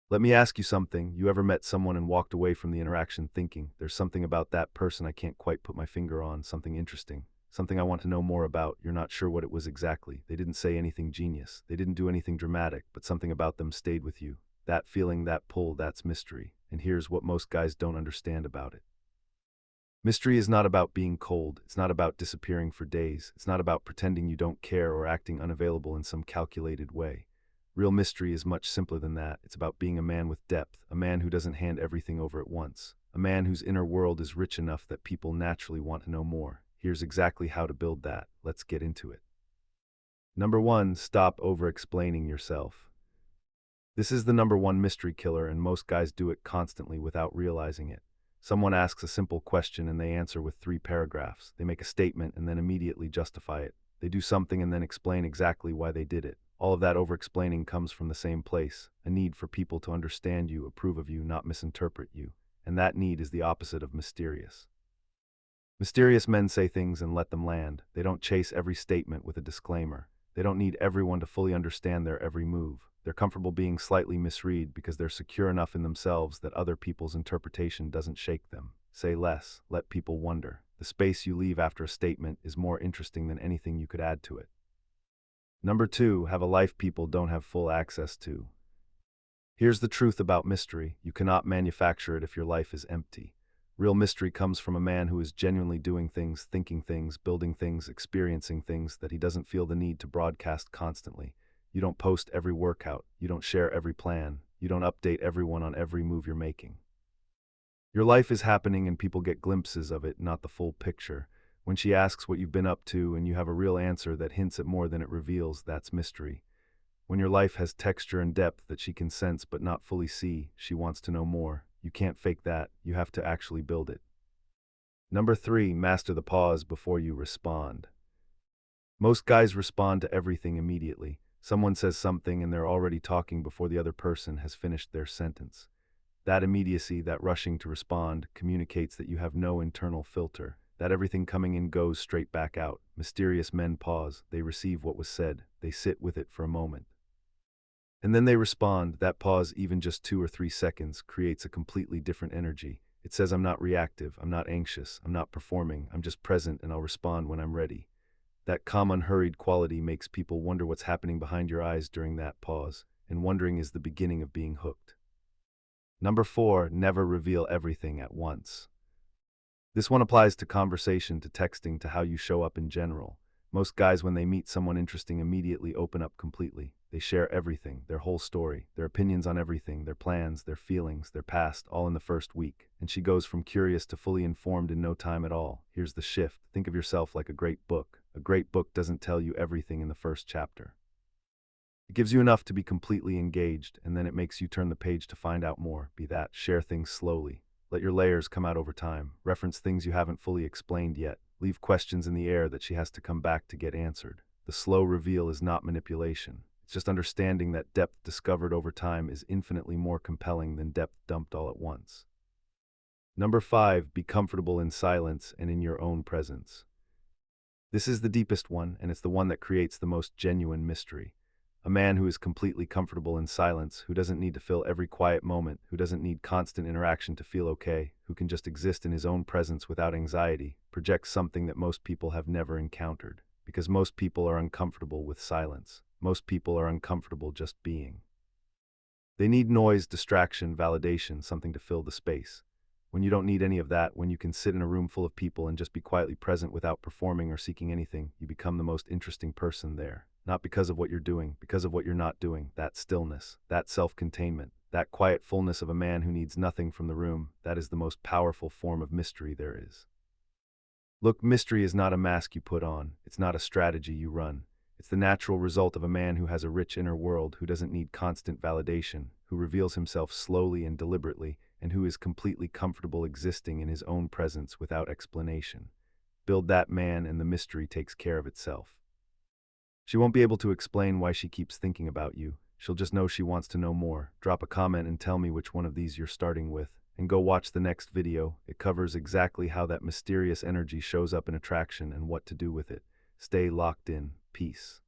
Let me ask you something. You ever met someone and walked away from the interaction thinking, there's something about that person I can't quite put my finger on, something interesting, something I want to know more about. You're not sure what it was exactly. They didn't say anything genius. They didn't do anything dramatic, but something about them stayed with you. That feeling, that pull, that's mystery. And here's what most guys don't understand about it. Mystery is not about being cold. It's not about disappearing for days. It's not about pretending you don't care or acting unavailable in some calculated way. Real mystery is much simpler than that. It's about being a man with depth, a man who doesn't hand everything over at once, a man whose inner world is rich enough that people naturally want to know more. Here's exactly how to build that. Let's get into it. Number one, stop over-explaining yourself. This is the number one mystery killer, and most guys do it constantly without realizing it. Someone asks a simple question and they answer with 3 paragraphs. They make a statement and then immediately justify it. They do something and then explain exactly why they did it. All of that over-explaining comes from the same place, a need for people to understand you, approve of you, not misinterpret you. And that need is the opposite of mysterious. Mysterious men say things and let them land. They don't chase every statement with a disclaimer. They don't need everyone to fully understand their every move. They're comfortable being slightly misread because they're secure enough in themselves that other people's interpretation doesn't shake them. Say less, let people wonder. The space you leave after a statement is more interesting than anything you could add to it. Number two, have a life people don't have full access to. Here's the truth about mystery. You cannot manufacture it if your life is empty. Real mystery comes from a man who is genuinely doing things, thinking things, building things, experiencing things that he doesn't feel the need to broadcast constantly. You don't post every workout. You don't share every plan. You don't update everyone on every move you're making. Your life is happening and people get glimpses of it, not the full picture. When she asks what you've been up to and you have a real answer that hints at more than it reveals, that's mystery. When your life has texture and depth that she can sense but not fully see, she wants to know more. You can't fake that. You have to actually build it. Number three, master the pause before you respond. Most guys respond to everything immediately. Someone says something and they're already talking before the other person has finished their sentence. That immediacy, that rushing to respond, communicates that you have no internal filter, that everything coming in goes straight back out. Mysterious men pause. They receive what was said. They sit with it for a moment. And then they respond. That pause, even just 2 or 3 seconds, creates a completely different energy. It says, I'm not reactive, I'm not anxious, I'm not performing, I'm just present and I'll respond when I'm ready. That calm, unhurried quality makes people wonder what's happening behind your eyes during that pause, and wondering is the beginning of being hooked. Number four, never reveal everything at once. This one applies to conversation, to texting, to how you show up in general. Most guys, when they meet someone interesting, immediately open up completely. They share everything, their whole story, their opinions on everything, their plans, their feelings, their past, all in the first week. And she goes from curious to fully informed in no time at all. Here's the shift. Think of yourself like a great book. A great book doesn't tell you everything in the first chapter. It gives you enough to be completely engaged, and then it makes you turn the page to find out more. Be that, share things slowly. Let your layers come out over time. Reference things you haven't fully explained yet. Leave questions in the air that she has to come back to get answered. The slow reveal is not manipulation. It's just understanding that depth discovered over time is infinitely more compelling than depth dumped all at once. Number five, be comfortable in silence and in your own presence. This is the deepest one, and it's the one that creates the most genuine mystery. A man who is completely comfortable in silence, who doesn't need to fill every quiet moment, who doesn't need constant interaction to feel okay, who can just exist in his own presence without anxiety, projects something that most people have never encountered. Because most people are uncomfortable with silence. Most people are uncomfortable just being. They need noise, distraction, validation, something to fill the space. When you don't need any of that, when you can sit in a room full of people and just be quietly present without performing or seeking anything, you become the most interesting person there. Not because of what you're doing, because of what you're not doing. That stillness, that self-containment, that quiet fullness of a man who needs nothing from the room, that is the most powerful form of mystery there is. Look, mystery is not a mask you put on. It's not a strategy you run. It's the natural result of a man who has a rich inner world, who doesn't need constant validation, who reveals himself slowly and deliberately, and who is completely comfortable existing in his own presence without explanation. Build that man and the mystery takes care of itself. She won't be able to explain why she keeps thinking about you. She'll just know she wants to know more. Drop a comment and tell me which one of these you're starting with. And go watch the next video. It covers exactly how that mysterious energy shows up in attraction and what to do with it. Stay locked in. Peace.